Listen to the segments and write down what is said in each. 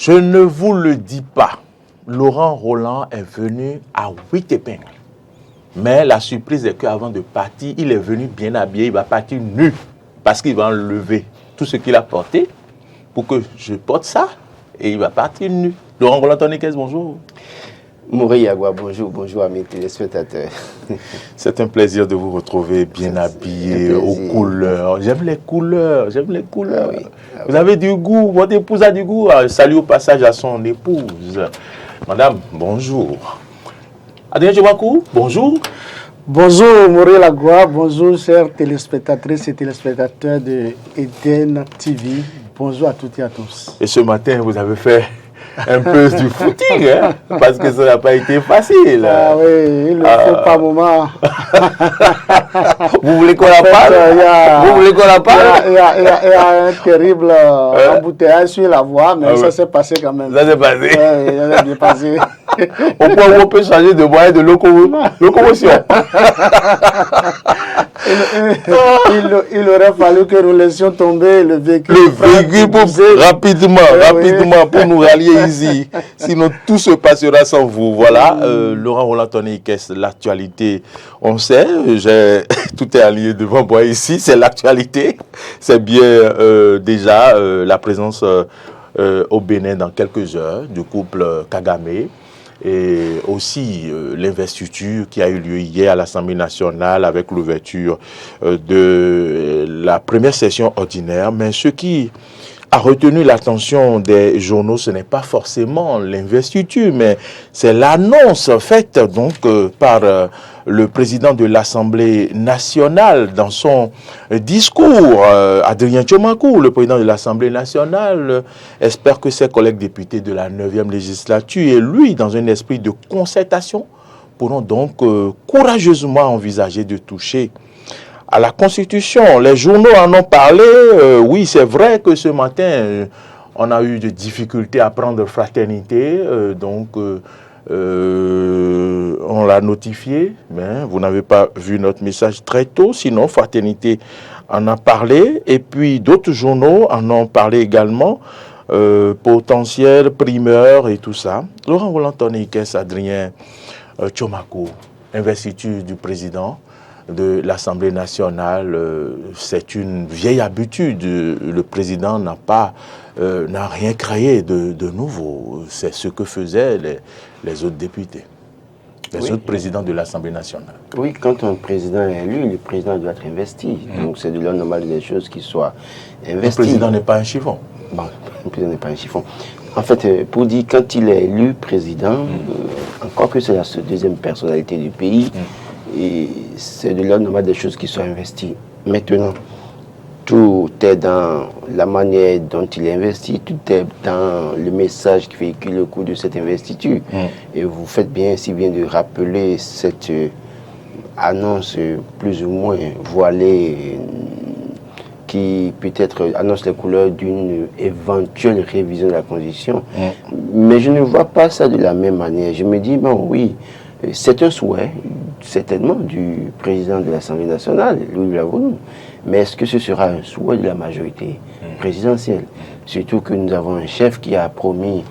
Je ne vous le dis pas. Laurent Roland est venu à 8 épingles. Mais la surprise est qu'avant de partir, il est venu bien habillé. Il va partir nu parce qu'il va enlever tout ce qu'il a porté pour que je porte ça et il va partir nu. Laurent Roland Tonnikès, bonjour. Mouri Yagwa, bonjour à mes téléspectateurs. C'est un plaisir de vous retrouver bien habillé, aux couleurs. J'aime les couleurs. Ah oui. Vous avez du goût, votre épouse a du goût. Salut au passage à son épouse. Madame, bonjour. Adrien Djomakou, bonjour. Bonjour Mouri Yagwa, bonjour chers téléspectatrices et téléspectateurs de Eden TV. Bonjour à toutes et à tous. Et ce matin, vous avez fait un peu du footing, hein, parce que ça n'a pas été facile. Ah oui, il ne faut pas moment. Vous voulez qu'on la parle? Vous voulez qu'on la parle? Il y a un terrible embouteillage sur la voie, mais ça s'est passé quand même. Ça s'est passé? Oui, ça s'est bien passé. Au point où on peut changer de moyen de locomotion. Il aurait fallu que nous laissions tomber le véhicule. Rapidement, pour nous rallier ici. Sinon, tout se passera sans vous. Voilà, Laurent Roland Tonnikès, l'actualité, on sait, tout est allié devant moi ici, c'est l'actualité. C'est bien déjà la présence au Bénin dans quelques heures du couple Kagame. Et aussi l'investiture qui a eu lieu hier à l'Assemblée nationale avec l'ouverture de la première session ordinaire. Mais ce qui a retenu l'attention des journaux, ce n'est pas forcément l'investiture, mais c'est l'annonce faite donc par le président de l'Assemblée nationale dans son discours. Adrien Djomakou, le président de l'Assemblée nationale, espère que ses collègues députés de la 9e législature et lui, dans un esprit de concertation, pourront donc courageusement envisager de toucher à la Constitution. Les journaux en ont parlé. Oui, c'est vrai que ce matin, on a eu des difficultés à prendre fraternité. On l'a notifié, mais vous n'avez pas vu notre message très tôt. Sinon, Fraternité en a parlé. Et puis, d'autres journaux en ont parlé également. Potentiel, primeur et tout ça. Laurent Roland Tonnikès, Adrien Djomakou, investiture du président de l'Assemblée nationale, c'est une vieille habitude. Le président n'a rien créé de nouveau. C'est ce que faisaient les autres députés, les autres présidents de l'Assemblée nationale. Oui, quand un président est élu, le président doit être investi. Donc c'est de l'ordre normal des choses qui soient investies. Le président n'est pas un chiffon. Bon, le président n'est pas un chiffon. En fait, pour dire, quand il est élu président, encore que c'est la deuxième personnalité du pays, et c'est de l'ordre normal des choses qui sont investies. Maintenant, tout est dans la manière dont il est investi, tout est dans le message qui véhicule au cours de cette investiture. Et vous faites bien, si bien de rappeler cette annonce plus ou moins voilée qui peut-être annonce les couleurs d'une éventuelle révision de la Constitution. Mais je ne vois pas ça de la même manière. Je me dis, bon oui, c'est un souhait, certainement, du président de l'Assemblée nationale, Louis Lavonu. Mais est-ce que ce sera un souhait de la majorité présidentielle? Surtout que nous avons un chef qui a promis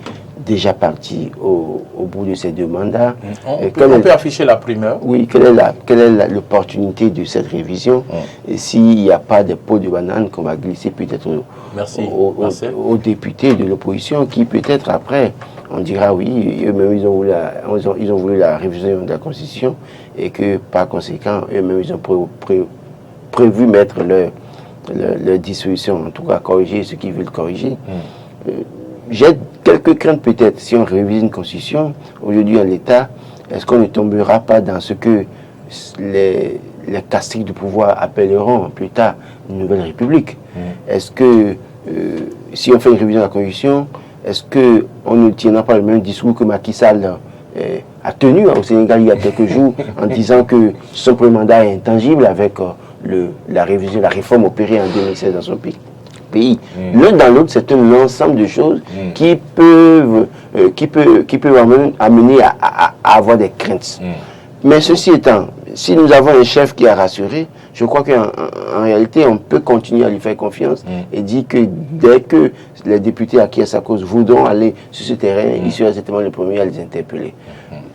déjà parti au bout de ses 2 mandats. On peut afficher la primeur. Oui, quelle est l'opportunité de cette révision? Et s'il n'y a pas de pots de banane qu'on va glisser peut-être aux députés de l'opposition qui peut-être après, on dira oui, eux-mêmes ils ont voulu la révision de la Constitution et que par conséquent, eux-mêmes ils ont prévu mettre leur dissolution, en tout cas corriger ce qu'ils veulent corriger. J'ai quelques craintes peut-être, si on révise une constitution, aujourd'hui en l'état, est-ce qu'on ne tombera pas dans ce que les caciques du pouvoir appelleront plus tard une nouvelle république? Est-ce que, si on fait une révision de la constitution, est-ce qu'on ne tiendra pas le même discours que Macky Sall a tenu au Sénégal il y a quelques jours en disant que son premier mandat est intangible avec la révision, la réforme opérée en 2016 dans son pays? L'un dans l'autre, c'est un ensemble de choses qui peuvent amener à avoir des craintes. Mais ceci étant, si nous avons un chef qui a rassuré, je crois qu'en réalité, on peut continuer à lui faire confiance et dire que dès que les députés à qui sa cause voudront aller sur ce terrain, il sera certainement le premier à les interpeller.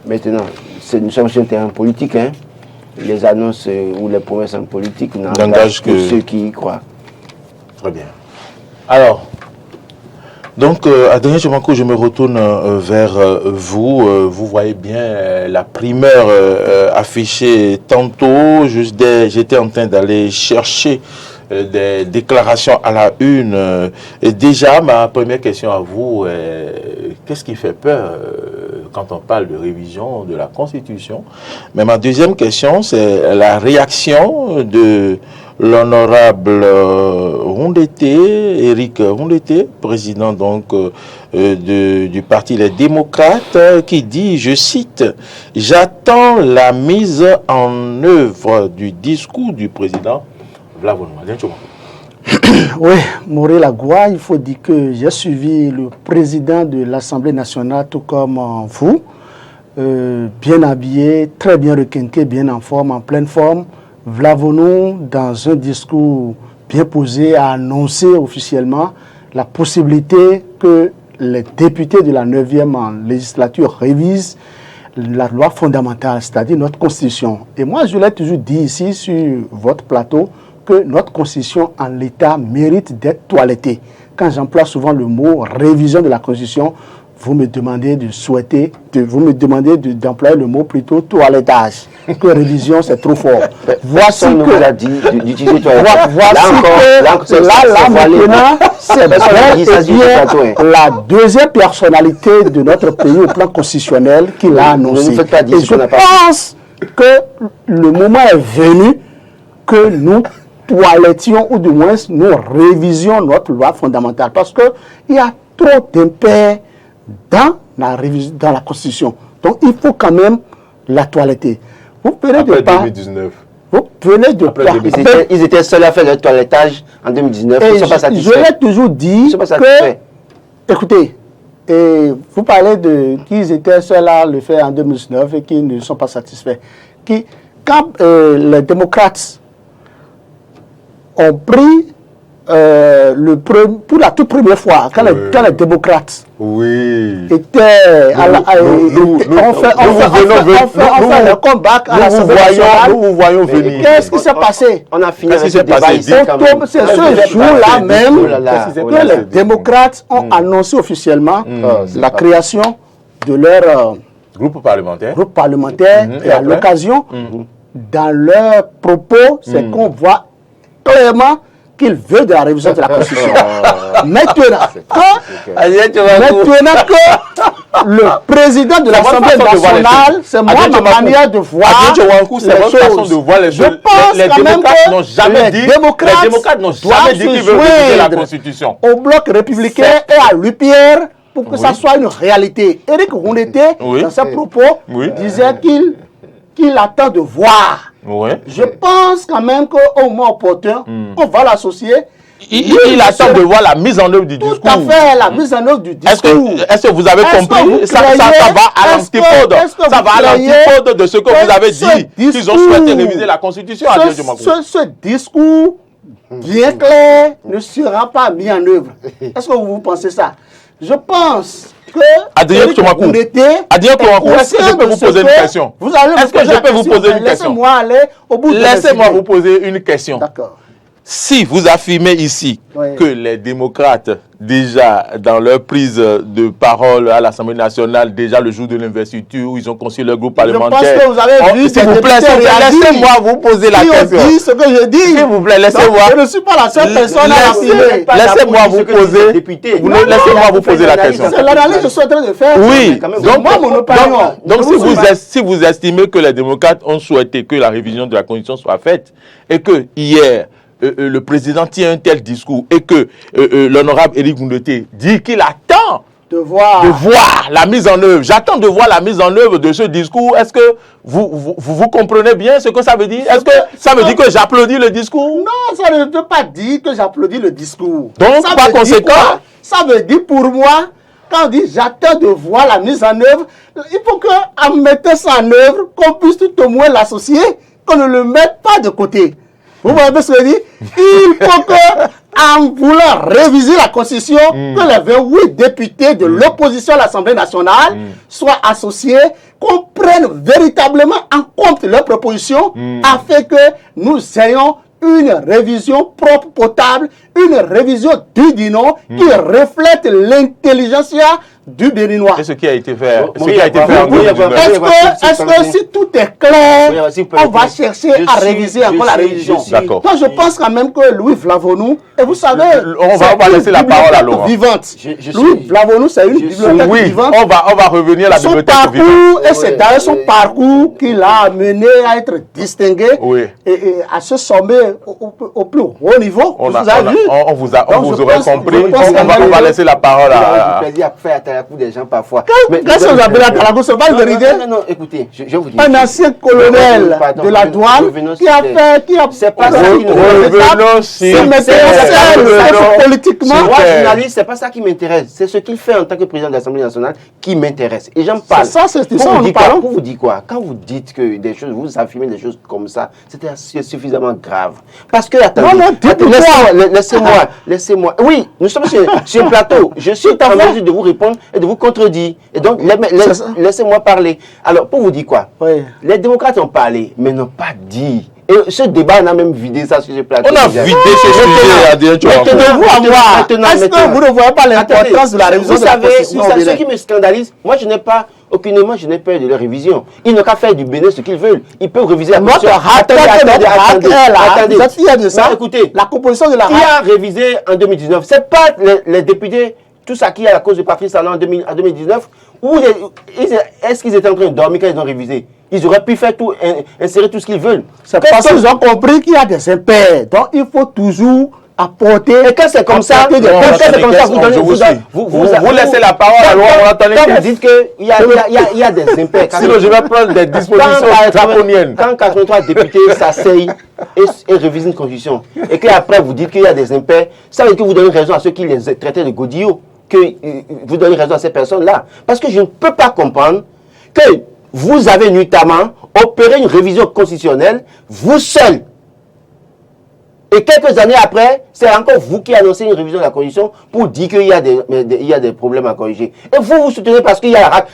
Maintenant, nous sommes sur un terrain politique, hein. Les annonces ou les promesses en politique n'engagent que ceux qui y croient. Très bien. Alors, donc, Adrien Tchomakou, je me retourne vers vous. Vous voyez bien la primeur affichée tantôt. J'étais en train d'aller chercher des déclarations à la une. Et déjà, ma première question à vous, qu'est-ce qui fait peur quand on parle de révision de la Constitution? Mais ma deuxième question, c'est la réaction de l'honorable Éric Rondeté, président donc du parti Les Démocrates, qui dit, je cite, « J'attends la mise en œuvre du discours du président Vlavon. » Oui, Maurice Lagua, il faut dire que j'ai suivi le président de l'Assemblée nationale, tout comme vous, bien habillé, très bien requinqué, bien en forme, en pleine forme. Vlavon, dans un discours bien posé, a annoncé officiellement la possibilité que les députés de la 9e législature révisent la loi fondamentale, c'est-à-dire notre Constitution. Et moi, je l'ai toujours dit ici sur votre plateau, que notre Constitution en l'état mérite d'être toilettée. Quand j'emploie souvent le mot révision de la Constitution, vous me demandez d'employer le mot plutôt toilettage. Que révision, c'est trop fort. Voici que vous a dit d'utiliser toilettage. Maintenant, c'est la deuxième personnalité de notre pays au plan constitutionnel qui l'a annoncé. Et je pense que le moment est venu que nous toilettions ou du moins nous révisions notre loi fondamentale parce qu'il y a trop d'impairs dans la Constitution. Donc il faut quand même la toiletter. Vous venez de pas. 2019. Vous venez de pas. Ils étaient seuls à faire le toilettage en 2019. Ils ne sont pas satisfaits. Je l'ai toujours dit que, écoutez, vous parlez qu'ils étaient seuls à le faire en 2019 et qu'ils ne sont pas satisfaits. Quand les démocrates ont pris pour la toute première fois, quand les démocrates étaient on fait le comeback à l'Assemblée nationale. Nous vous voyons venir. Qu'est-ce qui s'est passé? On a fini avec ce débat. C'est ce jour-là même que les démocrates ont annoncé officiellement la création de leur groupe parlementaire. Et à l'occasion, dans leurs propos, c'est qu'on voit clairement qu'il veut de la révision de la Constitution. Maintenant que le président de l'Assemblée nationale, c'est moi ma manière de voir les choses. Je pense quand même que les démocrates n'ont jamais dit qu'ils veulent réviser la Constitution au bloc républicain et à l'UPR pour que ça soit une réalité. Éric Rondeté, dans ses propos, disait qu'il attend de voir. Je pense quand même qu'au moment opportun, on va l'associer. Il attend de voir la mise en œuvre du discours. Tout à fait, la mise en œuvre du discours. Est-ce que vous avez compris? Ça va à l'antipode. Ça va à l'antipode de ce que vous avez dit. Qu'ils ont souhaité réviser la Constitution. Ce discours bien clair ne sera pas mis en œuvre. Est-ce que vous pensez ça? Je pense que Adrien Tchomakou, est-ce que je peux vous poser une question? Est-ce que je peux vous poser une question? Laissez-moi aller au bout de Laissez-moi vous poser une question. D'accord. Si vous affirmez ici que les démocrates, déjà dans leur prise de parole à l'Assemblée nationale, déjà le jour de l'investiture, où ils ont conçu leur groupe parlementaire. Je pense que vous avez vu, s'il vous plaît, laissez-moi vous poser la question. Dit ce que je dis. S'il vous plaît, laissez-moi. Je ne suis pas la seule personne à affirmer. Laissez-moi vous poser. Laissez-moi vous poser la question. C'est l'analyse que je suis en train de faire. Oui. Donc, moi, mon opinion. Donc, si vous estimez que les démocrates ont souhaité que la révision de la Constitution soit faite et que hier, le président tient un tel discours et que l'honorable Éric Rondeté dit qu'il attend de voir la mise en œuvre. J'attends de voir la mise en œuvre de ce discours. Est-ce que vous comprenez bien ce que ça veut dire? Est-ce que ça veut dire que j'applaudis le discours? Non, ça ne veut pas dire que j'applaudis le discours. Donc, par conséquent, ça veut dire pour moi quand on dit j'attends de voir la mise en œuvre, il faut qu'en mettant ça en œuvre, qu'on puisse tout au moins l'associer, qu'on ne le mette pas de côté. Vous voyez ce que je dis? Il faut qu'en voulant réviser la Constitution, que les 28 députés de l'opposition à l'Assemblée nationale soient associés, qu'on prenne véritablement en compte leurs propositions afin que nous ayons une révision propre, potable, une révision digne qui reflète l'intelligentsia du Béninois. Et ce qui a été fait, en est-ce que si tout est clair, on va chercher à réviser encore la révision? D'accord. Donc je pense quand même que Louis Vlavonou, et vous savez, on va laisser la parole à Laurent. Vivante. Louis Vlavonou, c'est une bibliothèque vivante. On va revenir à la bibliothèque vivante. Et c'est d'ailleurs son parcours qui l'a amené à être distingué et à se sommet au plus haut niveau. On vous aurait compris. On va laisser la parole à... à la cour des gens parfois. Qu'est-ce que vous appelez à la cour? C'est pas une vérité? Non, écoutez, je vous dis. Un ancien colonel de la douane qui a fait. C'est pas ça qui nous intéresse. Politiquement. Moi, journaliste, c'est pas ça qui m'intéresse. C'est ce qu'il fait en tant que président de l'Assemblée nationale qui m'intéresse. Et j'en parle. C'est ça, c'est ça. Pour vous dire quoi? Quand vous dites que des choses, vous affirmez des choses comme ça, c'est suffisamment grave. Parce que, attendez, laissez-moi. Oui, nous sommes sur un plateau. Je suis en mesure de vous répondre et de vous contredire. Et donc, laissez-moi parler. Alors, pour vous dire quoi? Les démocrates ont parlé, mais n'ont pas dit. Et ce débat, on a même vidé ça sur ce plateau. On a vidé ce sujet, Adrien. Tenez-vous à moi. Est-ce que vous ne voyez pas l'importance de la révision de la Constitution? Vous savez, ce qui me scandalise, moi, je n'ai pas aucunement, je n'ai peur de leur révision. Ils n'ont qu'à faire du Bénin ce qu'ils veulent. Ils peuvent réviser la Constitution. Attendez. Écoutez, la composition de la qui a révisé en 2019? C'est pas les députés, tous acquis à la cause de Patrice Talon en 2019, ou est-ce qu'ils étaient en train de dormir quand ils ont révisé? Ils auraient pu faire tout, insérer tout ce qu'ils veulent. C'est parce qu'ils ont compris qu'il y a des impairs. Donc il faut toujours apporter. Et quand c'est comme ça, vous laissez la parole à Laurent. Quand vous dites qu'il y a des impairs. Sinon, je vais prendre des dispositions draconiennes. Quand 83 députés s'asseyent et révisent une constitution, et qu'après vous dites qu'il y a des impairs, ça veut dire que vous donnez raison à ceux qui les traitaient de godillots, que vous donnez raison à ces personnes-là. Parce que je ne peux pas comprendre que vous avez notamment opéré une révision constitutionnelle, vous seul. Et quelques années après, c'est encore vous qui annoncez une révision de la Constitution pour dire qu'il y a des problèmes à corriger. Et vous soutenez parce qu'il y a la RAC.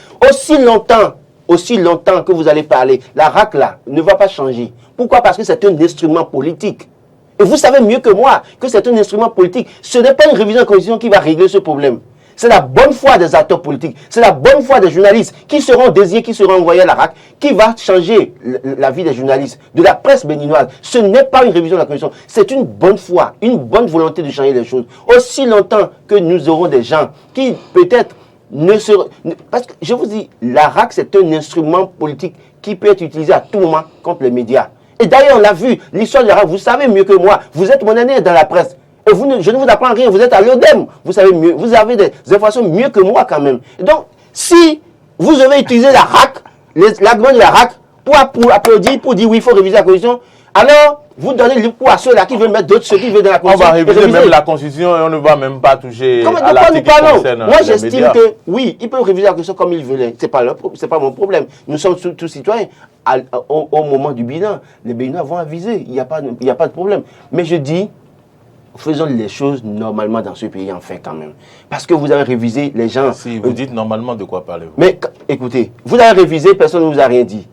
Aussi longtemps que vous allez parler, la RAC là ne va pas changer. Pourquoi? Parce que c'est un instrument politique. Et vous savez mieux que moi que c'est un instrument politique. Ce n'est pas une révision de la Constitution qui va régler ce problème. C'est la bonne foi des acteurs politiques, c'est la bonne foi des journalistes qui seront désignés, qui seront envoyés à la RAC, qui va changer la vie des journalistes, de la presse béninoise. Ce n'est pas une révision de la Constitution, c'est une bonne foi, une bonne volonté de changer les choses. Aussi longtemps que nous aurons des gens qui peut-être parce que je vous dis, la RAC c'est un instrument politique qui peut être utilisé à tout moment contre les médias. Et d'ailleurs on l'a vu, l'histoire de la RAC, vous savez mieux que moi, vous êtes mon année dans la presse. Et je ne vous apprends rien, vous êtes à l'ODEM, vous savez mieux, vous avez des informations mieux que moi quand même. Et donc, si vous avez utilisé la RAC, l'argument de la RAC, pour applaudir, pour dire oui, il faut réviser la Constitution, alors vous donnez le coup à ceux-là qui veulent mettre d'autres, ceux qui veulent dans la Constitution. On va réviser même la Constitution et on ne va même pas toucher à l'article qui concerne les médias. Moi, j'estime que oui, ils peuvent réviser la Constitution comme ils veulent. C'est pas mon problème. Nous sommes tous citoyens. Au moment du bilan, les Béninois vont aviser. Il n'y a pas de problème. Mais je dis, faisons les choses normalement dans ce pays, enfin, quand même. Parce que vous avez révisé les gens. Si vous dites normalement, de quoi parlez-vous? Mais écoutez, vous avez révisé, personne ne vous a rien dit.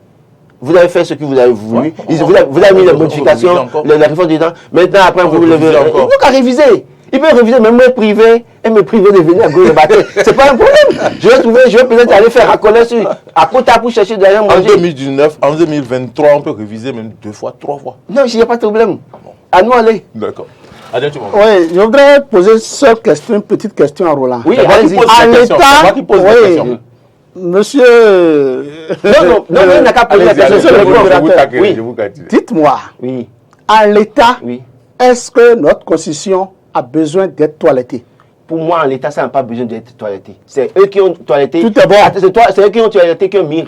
Vous avez fait ce que vous avez voulu. Vous avez mis les modifications, les réformes du temps. Maintenant, après, vous levez. Il faut qu'à réviser. Il peut réviser même moi privé et me priver de venir à gauche de bataille. C'est pas un problème. Je vais peut-être aller faire accoler à Kota pour chercher derrière manger. En 2019, en 2023, on peut réviser même 2 fois, 3 fois. Non, il n'y a pas de problème. À nous aller. D'accord. Oui, je voudrais poser une petite question à Roland. Oui, allez-y. À l'État, oui, monsieur... Non, il n'a qu'à poser la question. Oui. Dites-moi, à l'État, est-ce que notre Constitution a besoin d'être toilettée? Pour moi, en l'État, ça n'a pas besoin d'être toiletté. C'est eux qui ont toiletté. Tout est bon. C'est eux qui ont toiletté, qui ont mis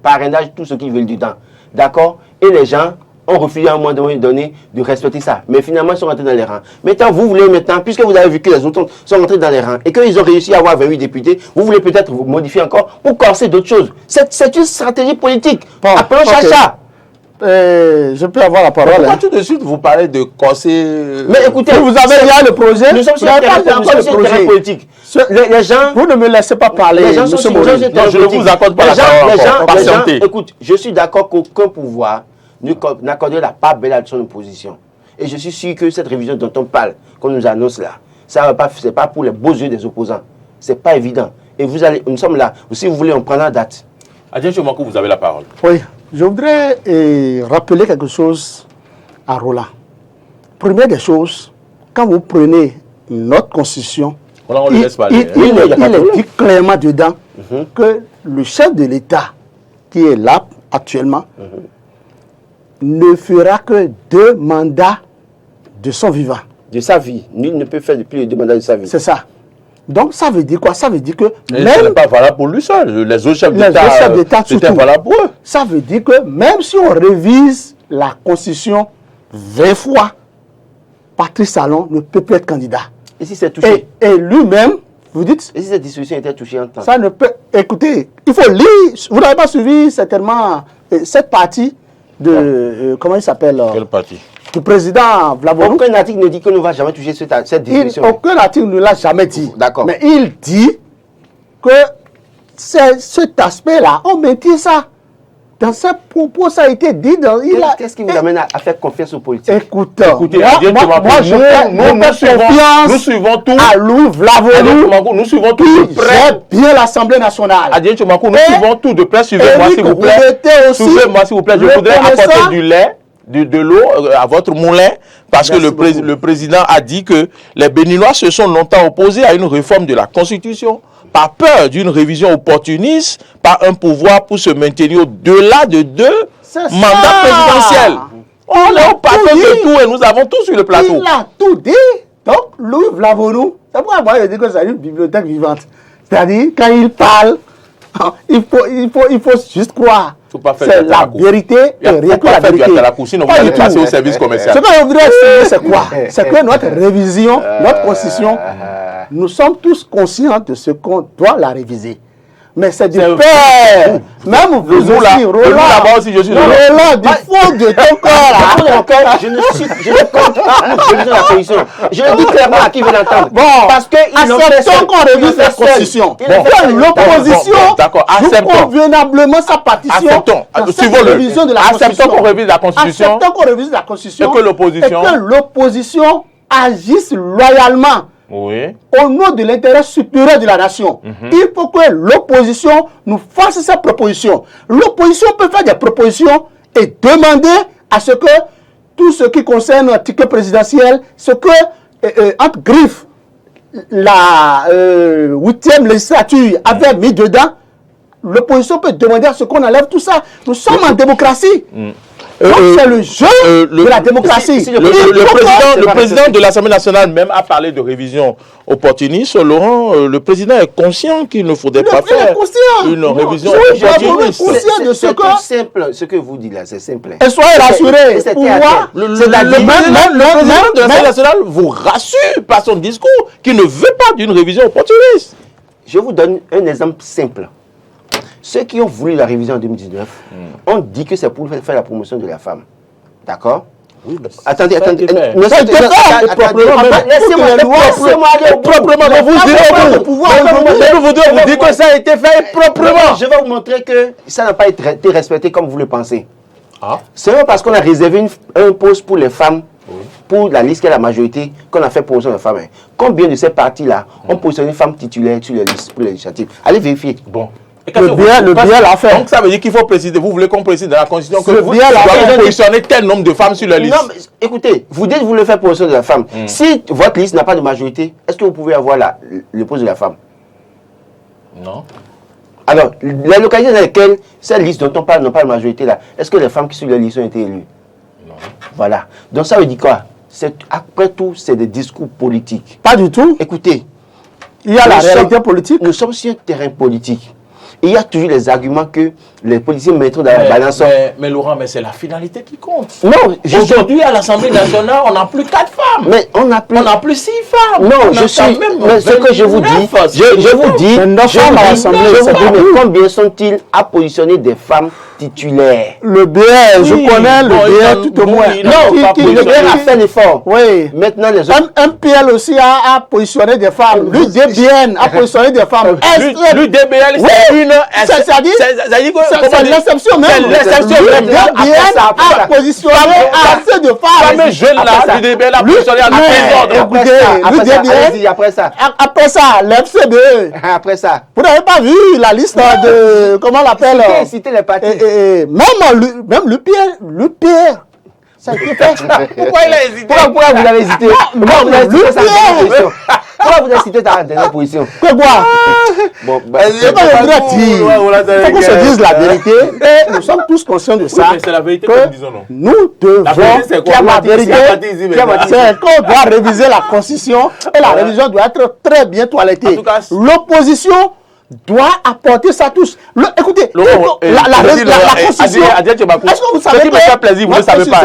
parrainage, tout ce qu'ils veulent dedans. D'accord? Et les gens ont refusé à un moment donné de respecter ça. Mais finalement, ils sont rentrés dans les rangs. Maintenant, vous voulez maintenant, puisque vous avez vu que les autres sont rentrés dans les rangs et qu'ils ont réussi à avoir 28 députés, vous voulez peut-être vous modifier encore pour corser d'autres choses. C'est une stratégie politique. Bon, appelons chacha. Je peux avoir la parole. Pourquoi tout de suite vous parlez de corser Mais écoutez, vous avez déjà le projet. Nous sommes sur le terrain politique. Les gens, vous ne me laissez pas parler. les gens sont sur le terrain je ne vous accorde pas la parole. les gens, écoute, je suis d'accord qu'aucun pouvoir n'accorderait la part belle à son opposition. Et je suis sûr que cette révision dont on parle, qu'on nous annonce là, ça c'est pas pour les beaux yeux des opposants. C'est pas évident. Et nous sommes là. Si vous voulez, on prend la date. Adrien Tchomakou, vous avez la parole. Oui, je voudrais rappeler quelque chose à Roland. Première des choses, quand vous prenez notre constitution, On le laisse parler. il est dit clairement dedans que le chef de l'État, qui est là actuellement, ne fera que 2 mandats de son vivant. De sa vie. Nul ne peut faire depuis les 2 mandats de sa vie. C'est ça. Donc ça veut dire quoi? Ça veut dire que Ce n'est pas valable pour lui seul. Les autres chefs d'État, c'était valable pour eux. Ça veut dire que même si on révise la Constitution 20 fois, Patrice Talon ne peut plus être candidat. Et si c'est touché? Et lui-même, vous dites... Et si cette dissolution était touchée en temps? Ça ne peut... Écoutez, il faut lire... Vous n'avez pas suivi certainement cette partie de... comment il s'appelle? Quelle partie? Du président Vlavonou. Aucun article ne dit qu'on ne va jamais toucher cette dissolution. Aucun article ne l'a jamais dit. D'accord. Mais il dit que cet aspect-là, on maintient ça. Dans ses propos, ça a été dit. Qu'est-ce qui vous amène à faire confiance aux politiques? Écoutez, nous suivons tout. À Louis Vlavonou, nous suivons tout de près. Bien l'Assemblée nationale. Adrien Tchomakou, nous suivons tout de près. Suivez-moi s'il vous plaît. Suivez-moi s'il vous plaît. Je voudrais apporter du lait, de l'eau à votre moulin, parce que le président a dit que les Béninois se sont longtemps opposés à une réforme de la Constitution, par peur d'une révision opportuniste, par un pouvoir pour se maintenir au-delà de 2 mandats présidentiels. On a parlé de tout et nous avons tout sur le plateau. Il a tout dit. Donc, Louis Vlavonou, c'est pourquoi moi je dis que c'est une bibliothèque vivante. C'est-à-dire, quand il parle, il faut juste croire. C'est la vérité et rien que la vérité. Sinon, vous allez passer au service commercial. Ce que je voudrais estimer, c'est quoi? C'est que notre révision, notre constitution, nous sommes tous conscients de ce qu'on doit la réviser. Mais c'est du père. Même vous aussi, Roland. Aussi, je suis Roland, du fond de ton corps là. Je ne compte pas la position. Je le dis clairement à qui veut l'entendre. Bon, parce que acceptons qu'on révise la constitution. Que l'opposition joue convenablement sa partition. Acceptons. Révision de la acceptons qu'on révise la constitution. Acceptons qu'on révise la constitution. Et que l'opposition agisse loyalement. Oui. Au nom de l'intérêt supérieur de la nation. Il faut que l'opposition nous fasse sa proposition. L'opposition peut faire des propositions et demander à ce que tout ce qui concerne le ticket présidentiel, ce que, entre griffes, la 8e législature avait mis dedans, l'opposition peut demander à ce qu'on enlève tout ça. Nous sommes en démocratie. C'est le jeu de la démocratie. Le président de l'Assemblée nationale même a parlé de révision opportuniste. Laurent, le président est conscient qu'il ne faudrait pas faire une révision opportuniste. C'est simple. Ce que vous dites là, c'est simple. Et soyez rassurés. Le président de l'Assemblée nationale vous rassure par son discours qu'il ne veut pas d'une révision opportuniste. Je vous donne un exemple simple. Ceux qui ont voulu la révision en 2019 ont dit que c'est pour faire la promotion de la femme. D'accord? Oui, attendez. Laissez-moi aller proprement. Je voudrais vous dire que ça a été fait proprement. Je vais vous montrer que ça n'a pas été respecté comme vous le pensez. C'est parce qu'on a réservé un poste pour les femmes, pour la liste qui est la majorité, qu'on a fait promotion de femmes. Combien de ces partis-là ont positionné une femme titulaire sur les listes pour les législatives? Allez vérifier. Bon. Le bien l'a fait. Donc ça veut dire qu'il faut préciser, vous voulez qu'on précise dans la Constitution que vous doivez positionner tel nombre de femmes sur la liste. Non, mais écoutez, vous dites que vous voulez faire position de la femme. Si votre liste n'a pas de majorité, est-ce que vous pouvez avoir le poste de la femme? Non. Alors, la localité dans laquelle cette liste dont on parle n'a pas de majorité là, est-ce que les femmes qui sont sur la liste ont été élues? Non. Voilà. Donc ça veut dire quoi? Après tout, c'est des discours politiques. Pas du tout. Écoutez, il y a la réalité politique. Nous sommes sur un terrain politique. Il y a toujours les arguments que les policiers mettront dans la balance. Mais Laurent, mais c'est la finalité qui compte. Non, aujourd'hui à l'Assemblée nationale, on n'a plus 4 femmes. Mais on n'a plus 6 femmes. Non, mais ce que je vous dis, je vous dis, combien sont-ils à positionner des femmes titulaires? Le BR, je connais le BR tout au moins. Non, le BR a fait l'effort. Oui. Maintenant, les autres. MPL aussi a positionné des femmes. L'UDBN a positionné des femmes. L'UDBN, c'est une. C'est l'exception même. L'UDBN a positionné assez de femmes. Ces jeunes-là, l'UDBN a positionné à l'UDBN. Après ça, l'FCBE. Après ça. Vous n'avez pas vu la liste de. Comment on l'appelle? Citer les partis. Même l'UPR. Ça a été fait. Pourquoi il a hésité? Pourquoi vous avez hésité? Pourquoi vous avez cité sa dernière position? Pourquoi vous avez cité ta dernière position? Quoi? Bon, c'est pas le vrai dire. Il faut qu'on se dise la vérité. Et nous sommes tous conscients de ça. Oui, c'est la vérité que nous disons, non? Nous devons. La vérité, c'est qu'on doit réviser la Constitution et la révision doit être très bien toilettée. L'opposition doit apporter ça tous. Écoutez, la Constitution. Est-ce que vous savez ce qui me fait plaisir, vous ne savez pas.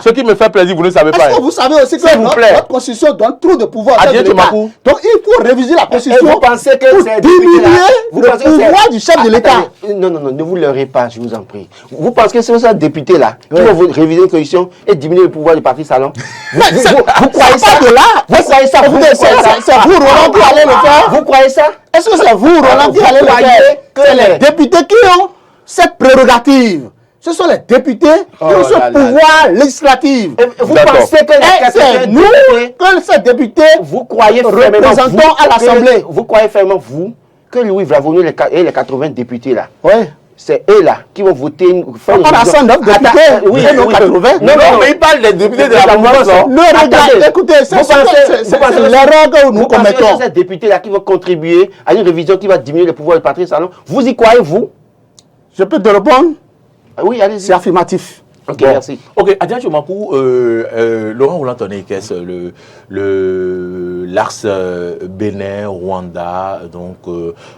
Ce qui me fait plaisir, vous ne savez pas. Est-ce que vous savez aussi que notre Constitution donne trop de pouvoir à l'État? Donc il faut réviser la Constitution vous pensez que pour diminuer le pouvoir du chef de l'État. Non, ne vous leurrez pas, je vous en prie. Vous pensez que c'est ça, député là, qui va réviser la Constitution et diminuer le pouvoir du parti Salon? Vous croyez ça de là? Vous croyez ça? C'est vous, Roland, qui allez le faire? Vous croyez ça? Est-ce que c'est vous, Roland, qui allez le faire? C'est les députés qui ont cette prérogative. Ce sont les députés qui ont ce pouvoir législatif. Vous pensez que c'est nous que ces députés vous croyez représentons à l'Assemblée. Vous croyez vraiment, vous, que Louis Vlavonu et les 80 députés là, oui, c'est eux là qui vont voter. On a 109 députés, oui, 80. Non, mais il parle des députés de la mouvance. Écoutez, c'est l'erreur que nous commettons. Ces députés là qui vont contribuer à une révision qui va diminuer le pouvoir de Patrice Talon, vous y croyez, vous? Je peux te répondre? Oui, allez-y. C'est affirmatif. Ok, merci. Ok, Adia Chomakou, Laurent Roland-Tonné-Kess, l'Ars Bénin, Rwanda, donc,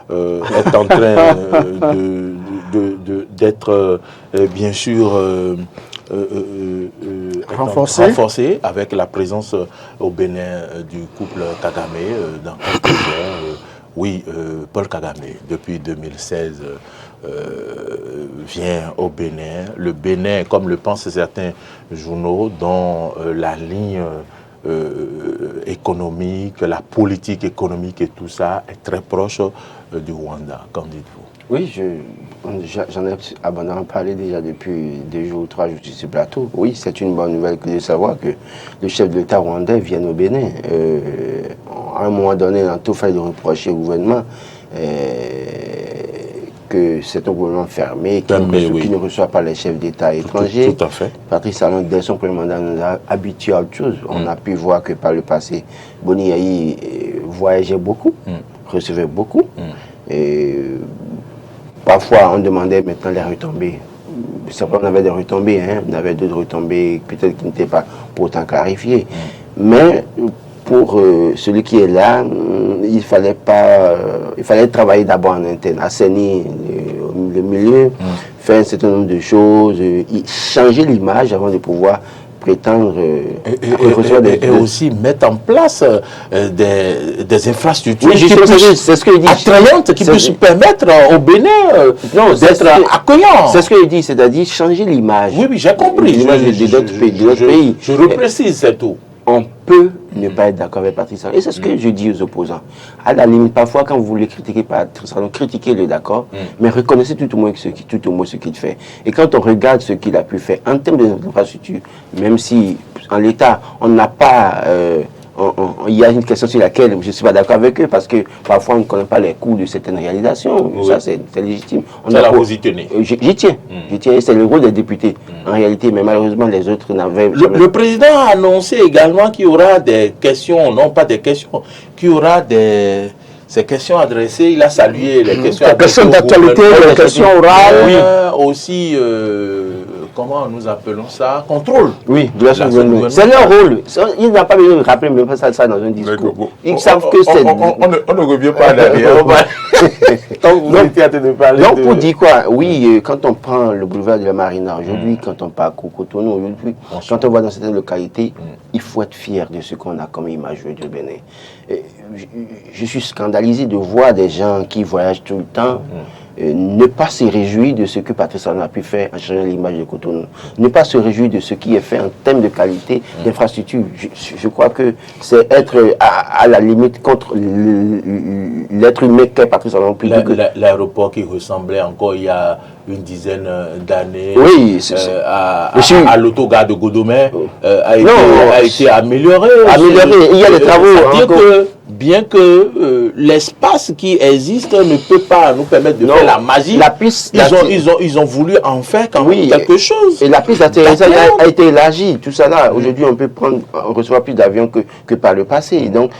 est en train d'être, bien sûr, renforcé avec la présence au Bénin du couple Kagame dans quelques heures. Oui, Paul Kagame, depuis 2016, vient au Bénin. Le Bénin, comme le pensent certains journaux, dont la ligne économique, la politique économique et tout ça est très proche du Rwanda. Qu'en dites-vous? Oui, j'en ai abondamment parlé déjà depuis 2 jours ou 3 jours sur ce plateau. Oui, c'est une bonne nouvelle de savoir que le chef de l'État rwandais vient au Bénin. À un moment donné, on a tout fait de reprocher au gouvernement que c'est un gouvernement fermé, qui ne reçoit pas les chefs d'État étrangers. Tout à fait. Patrice Talon, dès son premier mandat, nous a habitués à autre chose. On a pu voir que par le passé, Boni Yahi voyageait beaucoup, recevait beaucoup. Et parfois, on demandait maintenant les retombées. Certains, on avait des retombées, on avait d'autres retombées peut-être qui n'étaient pas pour autant clarifiées. Mais pour celui qui est là, il fallait travailler d'abord en interne, assainir le milieu, faire un certain nombre de choses, changer l'image avant de pouvoir prétendre et aussi mettre en place des infrastructures attrayantes qui puissent permettre au Bénin d'être accueillant. C'est ce qu'il dit, c'est-à-dire changer l'image. Oui, j'ai compris. L'image de d'autres pays. Je reprécise, c'est tout. On peut ne pas être d'accord avec Patrice Talon. Et c'est ce que je dis aux opposants. À la limite, parfois, quand vous voulez critiquer Patrice Talon, critiquez-le, d'accord, mais reconnaissez tout au moins ce qu'il fait. Et quand on regarde ce qu'il a pu faire en termes d'infrastructure, même si en l'État, on n'a pas... il y a une question sur laquelle je ne suis pas d'accord avec eux, parce que parfois on ne connaît pas les coûts de certaines réalisations. Oui. Ça, c'est légitime. Vous y tenez. J'y tiens. C'est le rôle des députés, en réalité, mais malheureusement, les autres n'avaient jamais... Le président a annoncé également qu'il y aura des questions, non pas des questions, qu'il y aura ces questions adressées. Il a salué les questions d'actualité, les questions orales. Oui. Aussi... comment nous appelons ça, contrôle. Oui, de l'action du gouvernement. C'est leur rôle. Il n'a pas besoin de rappeler même pas ça dans un discours. Ils savent que c'est... On ne revient pas derrière. Donc, pour dire quoi, oui, quand on prend le boulevard de la Marina aujourd'hui, quand on part à Cotonou aujourd'hui, quand on va dans certaines localités, il faut être fier de ce qu'on a comme image du Bénin. Je suis scandalisé de voir des gens qui voyagent tout le temps ne pas se réjouir de ce que Patrice Talon a pu faire en changeant l'image de Cotonou. Ne pas se réjouir de ce qui est fait en termes de qualité d'infrastructure. Je crois que c'est être à la limite contre l'être humain qu'est Patrice Talon. L'aéroport qui ressemblait encore il y a une dizaine d'années à l'autogare de Godomé a été amélioré. Il y a des travaux. C'est-à-dire que bien que l'espace qui existe ne peut pas nous permettre de faire la magie, ils ont voulu en faire quand même quelque chose. Et la piste d'atterrissage a été élargie, tout ça là. Aujourd'hui, on recevoir plus d'avions que par le passé. Donc,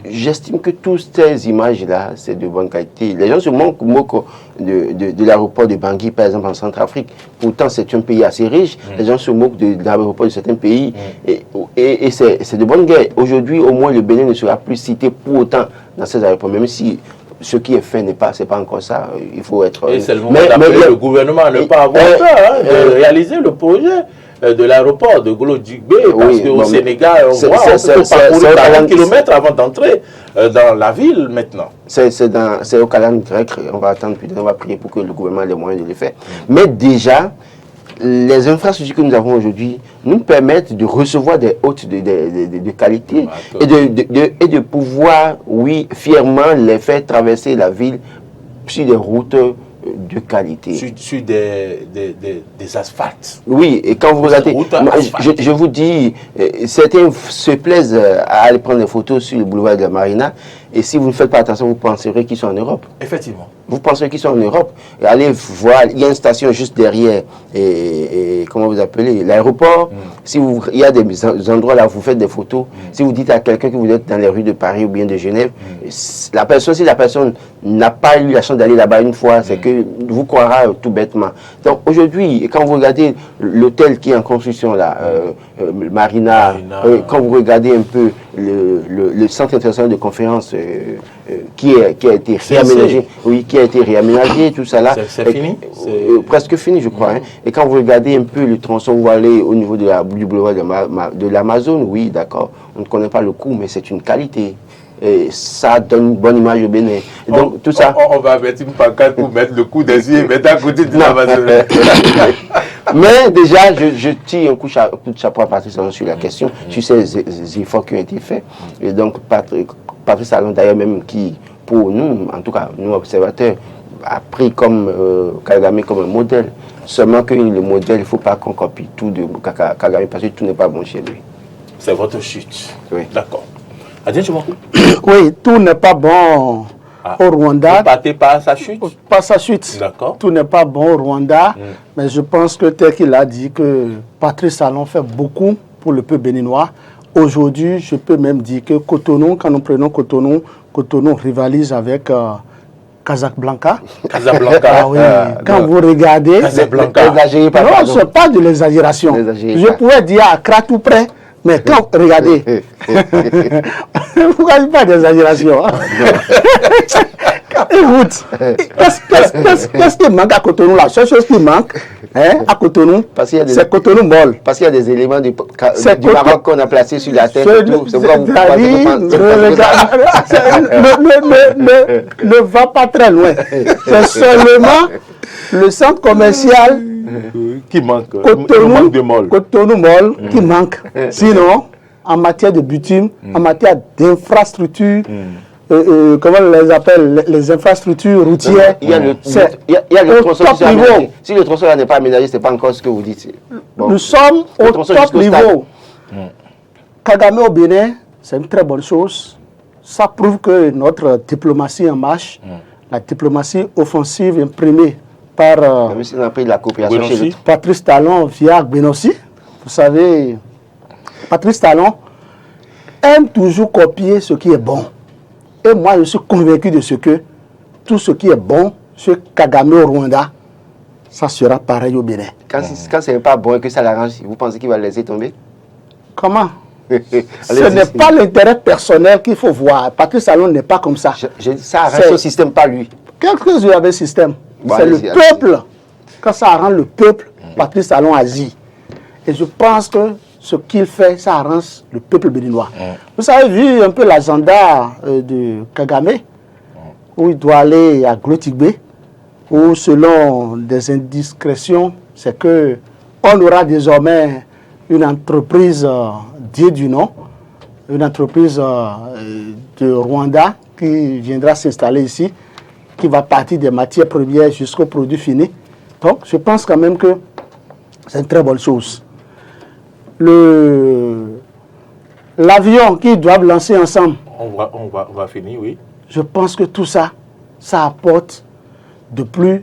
j'estime que toutes ces images-là, c'est de bonne qualité. Les gens se moquent de l'aéroport de Bangui, par exemple, en Centrafrique. Pourtant, c'est un pays assez riche. Les gens se moquent de l'aéroport de certains pays. Et c'est de bonne guerre. Aujourd'hui, au moins, le Bénin ne sera plus cité pour autant dans ces aéroports, même si ce qui est fait c'est pas encore ça. Il faut être... Et c'est le moment d'appeler le gouvernement à ne pas avoir peur de réaliser le projet de l'aéroport de Golo-Djigbe, parce qu'au Sénégal, on voit, on peut parcourir 40 km avant d'entrer dans la ville maintenant. C'est au calendrier grec, on va attendre, puis on va prier pour que le gouvernement ait les moyens de le faire. Mais déjà, les infrastructures que nous avons aujourd'hui nous permettent de recevoir des hôtes de qualité et de pouvoir, oui, fièrement les faire traverser la ville sur des routes de qualité. Sur des asphaltes. Oui, et quand vous regardez, je vous dis, certains se plaisent à aller prendre des photos sur le boulevard de la Marina, et si vous ne faites pas attention, vous penserez qu'ils sont en Europe. Effectivement. Vous pensez qu'ils sont en Europe. Et allez voir, il y a une station juste derrière, et comment vous appelez, l'aéroport. Il y a des endroits là où vous faites des photos. Si vous dites à quelqu'un que vous êtes dans les rues de Paris ou bien de Genève, si la personne n'a pas eu la chance d'aller là-bas une fois, c'est que vous croira tout bêtement. Donc aujourd'hui, quand vous regardez l'hôtel qui est en construction là, Marina, quand vous regardez un peu le centre international de conférence qui a été réaménagé, qui a été réaménagé, tout ça là. C'est fini presque fini, je crois. Et quand vous regardez un peu le tronçon, vous allez au niveau du boulevard de l'Amazone, oui, d'accord, on ne connaît pas le coût, mais c'est une qualité. Et ça donne une bonne image au Bénin. Donc, tout ça... On va mettre une pancarte pour mettre le coup des yeux et mettre à côté de l'Amazone. Mais déjà, je tire un coup de chapeau à Patrice Talon sur la question, sur ces efforts qui ont été faits. Et donc, Patrice Talon, d'ailleurs, même qui, pour nous, en tout cas, nous observateurs, a pris comme Kagame comme un modèle. Seulement que le modèle, il ne faut pas qu'on copie tout de Kagame parce que tout n'est pas bon chez lui. C'est votre chute. Oui. D'accord. Adien Choumakou. Oui, tout n'est pas bon au Rwanda. Vous partez par sa chute? Pas sa chute. D'accord. Tout n'est pas bon au Rwanda. Mais je pense que tel qu'il a dit que Patrice Talon fait beaucoup pour le peuple béninois. Aujourd'hui, je peux même dire que Cotonou, quand nous prenons Cotonou rivalise avec Casablanca. Casablanca. Oui. Quand vous regardez... Casablanca. Non, ce n'est pas de l'exagération. Je pourrais dire à Accra tout près. Mais quand, regardez, vous n'avez pas d'exagération. Écoute, qu'est-ce qui manque à Cotonou? La seule chose qui manque à Cotonou, c'est Cotonou molle. Parce qu'il y a des éléments du Maroc qu'on a placés sur la terre. Ne va pas très loin. C'est seulement le centre commercial qui manque. Cotonou molle qui manque. Sinon, en matière de bitume, en matière d'infrastructures, comment on les appelle, les infrastructures routières, il y a le tronçon qui s'est. Si le tronçon n'est pas aménagé, ce n'est pas encore ce que vous dites. Bon. Nous sommes au top niveau. Kagame au Bénin, c'est une très bonne chose. Ça prouve que notre diplomatie en marche, la diplomatie offensive imprimée par Patrice Talon via Benossi. Vous savez, Patrice Talon aime toujours copier ce qui est bon. Et moi, je suis convaincu de ce que tout ce qui est bon chez Kagame au Rwanda, ça sera pareil au Bénin. Quand ce n'est pas bon et que ça l'arrange, vous pensez qu'il va le laisser tomber? Comment? Ce n'est pas l'intérêt personnel qu'il faut voir. Patrice Talon n'est pas comme ça. Ça arrange au système, pas lui. Quel que soit le système, c'est le peuple. Quand ça arrange le peuple, Patrice Talon agit. Et je pense que ce qu'il fait, ça arrange le peuple béninois. Vous avez vu un peu l'agenda de Kagame, où il doit aller à Glotigbe, où selon des indiscrétions, c'est que on aura désormais une entreprise digne du nom, une entreprise de Rwanda qui viendra s'installer ici, qui va partir des matières premières jusqu'aux produits finis. Donc, je pense quand même que c'est une très bonne chose. L'avion qu'ils doivent lancer ensemble. On va finir, oui. Je pense que tout ça, ça apporte une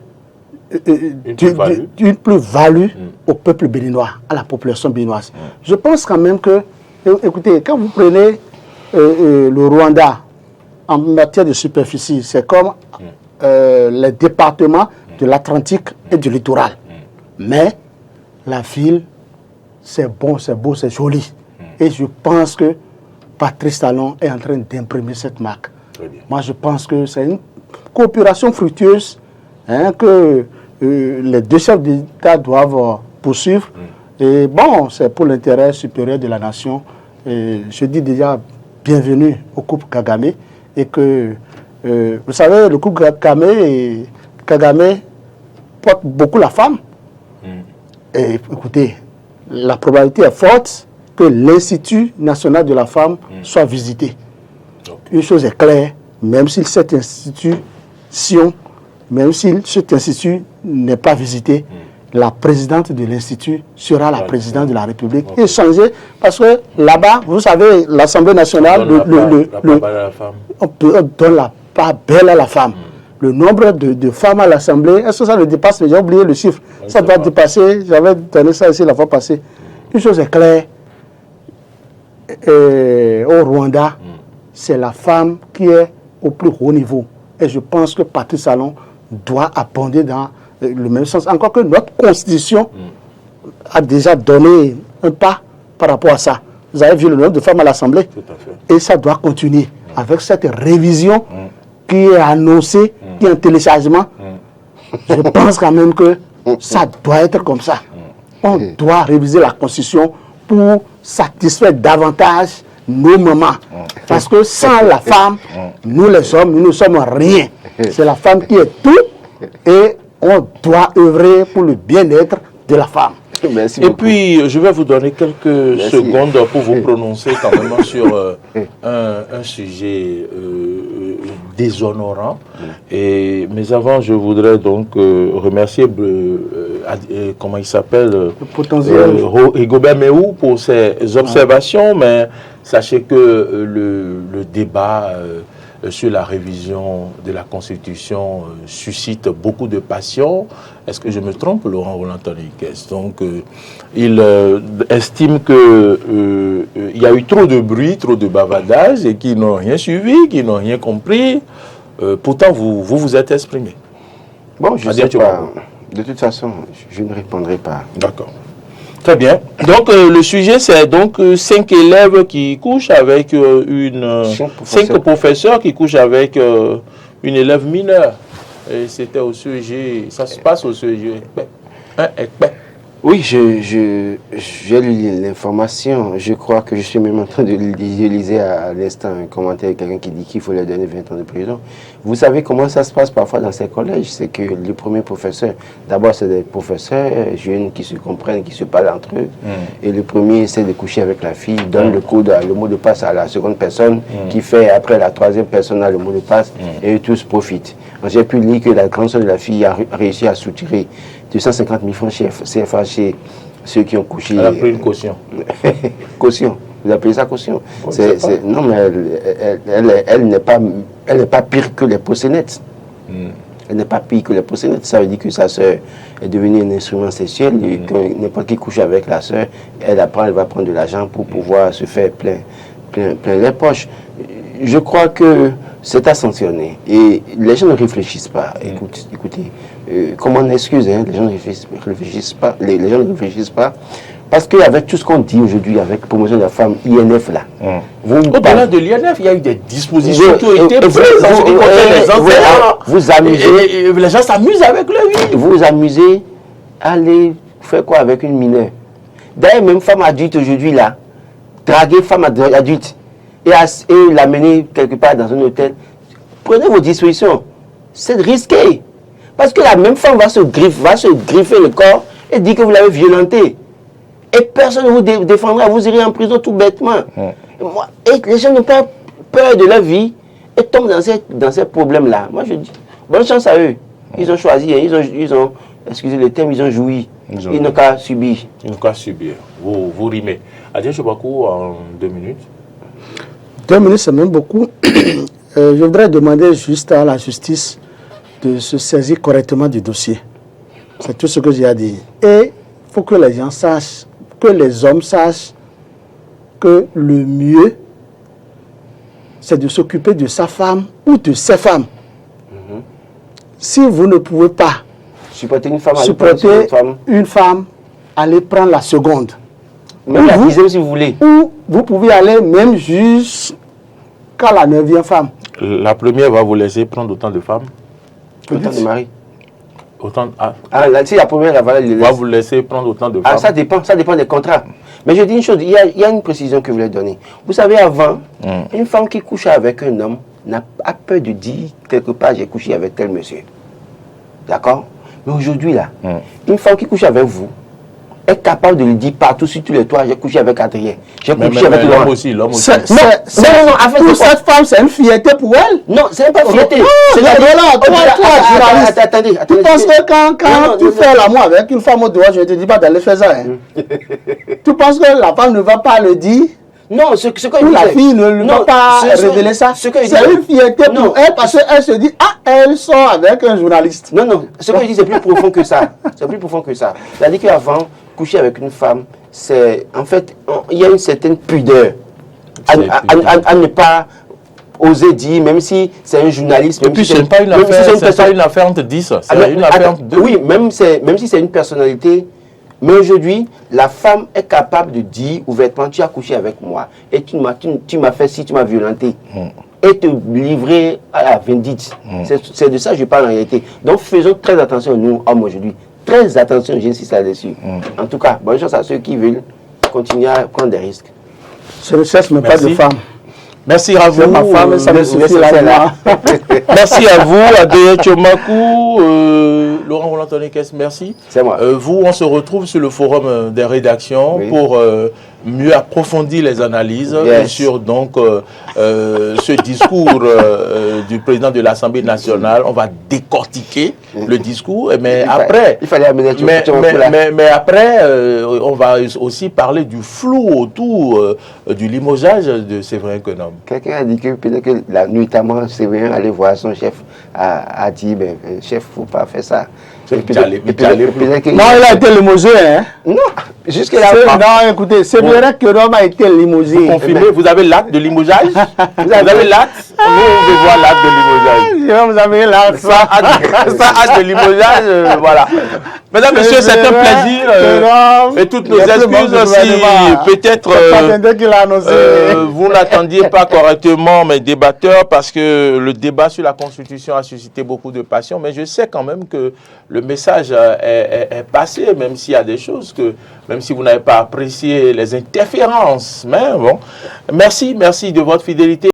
plus-value au peuple béninois, à la population béninoise. Je pense quand même que, écoutez, quand vous prenez le Rwanda en matière de superficie, c'est comme les départements de l'Atlantique et du littoral. Mais la ville, c'est bon, c'est beau, c'est joli. Et je pense que Patrice Talon est en train d'imprimer cette marque. Moi, je pense que c'est une coopération fructueuse que les deux chefs d'État doivent poursuivre. Et bon, c'est pour l'intérêt supérieur de la nation. Et je dis déjà bienvenue au couple Kagame. Et que, vous savez, le couple Kagame porte beaucoup la femme. Et écoutez, la probabilité est forte que l'Institut national de la femme soit visité. Une chose est claire, même si cet institut n'est pas visité, la présidente de l'Institut sera la présidente de la République. Et changer, parce que là-bas, vous savez, l'Assemblée nationale, on donne la part belle à la femme. Le nombre de femmes à l'Assemblée, est-ce que ça ne dépasse? J'ai oublié le chiffre. Ça doit dépasser, j'avais donné ça ici la fois passée. Une chose est claire, au Rwanda, c'est la femme qui est au plus haut niveau. Et je pense que Patrice Talon doit abonder dans le même sens. Encore que notre constitution a déjà donné un pas par rapport à ça. Vous avez vu le nombre de femmes à l'Assemblée. Et ça doit continuer avec cette révision qui est annoncée, qui est en téléchargement. Je pense quand même que ça doit être comme ça. On doit réviser la constitution pour satisfaire davantage nos mamans. Parce que sans la femme, nous les hommes, nous ne sommes rien. C'est la femme qui est tout et on doit œuvrer pour le bien-être de la femme. Merci beaucoup. Puis, je vais vous donner quelques secondes pour vous prononcer quand même sur un sujet déshonorant. Mais avant, je voudrais donc remercier, comment il s'appelle, Rigobert Méhou pour ses observations, mais sachez que le débat sur la révision de la Constitution suscite beaucoup de passion. Est-ce que je me trompe, Laurent Roland-Anthony Guest? Donc, il estime qu'il y a eu trop de bruit, trop de bavardage et qu'ils n'ont rien suivi, qu'ils n'ont rien compris. Pourtant, vous êtes exprimé. Bon, je ne sais pas. De toute façon, je ne répondrai pas. D'accord. Très bien. Donc, le sujet, c'est donc 5 élèves qui couchent avec 5 professeurs qui couchent avec une élève mineure. Et c'était au sujet, ça se passe au sujet. Oui, j'ai lu l'information. Je crois que je suis même en train de lisais à l'instant un commentaire de quelqu'un qui dit qu'il faut leur donner 20 ans de prison. Vous savez comment ça se passe parfois dans ces collèges? C'est que les premiers professeurs, d'abord c'est des professeurs jeunes qui se comprennent, qui se parlent entre eux. Et le premier essaie de coucher avec la fille, donne le mot de passe à la seconde personne, qui fait après la troisième personne a le mot de passe, et eux tous profitent. J'ai pu lire que la grande soeur de la fille a réussi à soutirer 250 000 francs CFA chez ceux qui ont couché. Elle a pris une caution. Caution. Vous appelez ça caution? Non, mais elle n'est pas pire que les proxénètes. Elle n'est pas pire que les proxénètes. Ça veut dire que sa sœur est devenue un instrument sexuel et que n'importe qui couche avec la sœur, elle va prendre de l'argent pour pouvoir se faire plein les poches. Je crois que c'est à sanctionner. Et les gens ne réfléchissent pas. Écoutez, comment on excuse, hein, les gens ne réfléchissent pas. Les gens ne réfléchissent pas. Parce qu'avec tout ce qu'on dit aujourd'hui, avec la promotion de la femme, INF là. Au-delà de l'INF, il y a eu des dispositions qui ont été prises en ce qui concerne les enfants. Vous amusez. Les gens s'amusent avec leur vie. Vous vous amusez à aller faire quoi avec une mineure? D'ailleurs, même femme adulte aujourd'hui là, draguer femme adulte et l'amener quelque part dans un hôtel, prenez vos dispositions. C'est risqué. Parce que la même femme va se griffer le corps et dire que vous l'avez violenté. Et personne ne vous défendra, vous irez en prison tout bêtement. Et les gens n'ont pas peur de leur vie et tombent dans ces problèmes-là. Moi je dis, bonne chance à eux. Ils ont choisi, ils ont excusez le terme, ils ont joui. Ils n'ont qu'à subir. Ils n'ont qu'à subir. Vous rimez. Adrien Chobakou, en 2 minutes. 2 minutes, c'est même beaucoup. Je voudrais demander juste à la justice de se saisir correctement du dossier. C'est tout ce que j'ai à dire. Et il faut que les gens sachent, que les hommes sachent que le mieux, c'est de s'occuper de sa femme ou de ses femmes. Si vous ne pouvez pas supporter une femme, allez prendre la seconde. Même la dixième si vous voulez. Ou vous pouvez aller même jusqu'à la 9e femme. La première va vous laisser prendre autant de femmes. Autant de maris. Si la première va vous laisser prendre autant de femmes. Ça dépend des contrats. Mais je dis une chose, il y a une précision que je voulais donner. Vous savez, avant, une femme qui couche avec un homme n'a pas peur de dire quelque part j'ai couché avec tel monsieur. D'accord? Mais aujourd'hui là, une femme qui couche avec vous est capable de le dire partout sur tous les toits, j'ai couché avec Adrien. J'ai couché avec l'homme aussi. Non, pour cette femme, c'est une fierté pour elle. Non, c'est pas fierté. Attendez. Tu penses que quand tu fais l'amour avec une femme au dehors, je ne te dis pas d'aller faire ça. Tu penses que la femme ne va pas le dire? Non, ce que la fille ne va pas révéler ça. C'est une fierté pour elle parce qu'elle se dit, elle sort avec un journaliste. Non, ce que je dis, c'est plus profond que ça. C'est plus profond que ça. C'est-à-dire qu'avant, coucher avec une femme, c'est en fait, il y a une certaine pudeur à ne pas oser dire, même si c'est un journaliste. Et puis, ce n'est pas une affaire entre 10, c'est une affaire entre 2. Oui, même si c'est une personnalité. Mais aujourd'hui, la femme est capable de dire ouvertement, tu as couché avec moi et tu m'as fait ci, tu m'as violenté. Et te livrer à la vindicte. C'est de ça que je parle en réalité. Donc faisons très attention, nous, hommes aujourd'hui. Très attention, j'insiste là-dessus. En tout cas, bonne chance à ceux qui veulent continuer à prendre des risques. Je ne cherche même pas de femme. Merci à vous. Ma femme, ça me suffit là. Merci à vous, Adrien Chobakou, Laurent Roland-Tonekes, merci. C'est moi. Vous, on se retrouve sur le forum des rédactions pour mieux approfondir les analyses sur donc ce discours du président de l'Assemblée nationale. On va décortiquer le discours, mais après, il fallait amener mais après, on va aussi parler du flou autour du limogeage de Séverin Quenome. Quelqu'un a dit que peut-être que nuitamment Séverin allait voir son chef, a dit, ben, chef, il ne faut pas faire ça. Non, il a été limogé, hein? Non, jusque-là. Non, écoutez, Séverin Quenome a été limogé. Vous confirmez, vous avez l'acte de limogeage? Vous avez l'acte? Vous pouvez voir l'acte de limogeage. Je vais vous amener l'acte. Ça, acte de limogeage, voilà. Mesdames, messieurs, c'est un plaisir. Et toutes nos excuses si peut-être vous n'attendiez pas correctement mes débatteurs parce que le débat sur la Constitution a suscité beaucoup de passion. Mais je sais quand même que le message est passé, même s'il y a des choses que, même si vous n'avez pas apprécié les interférences. Mais bon, merci de votre fidélité.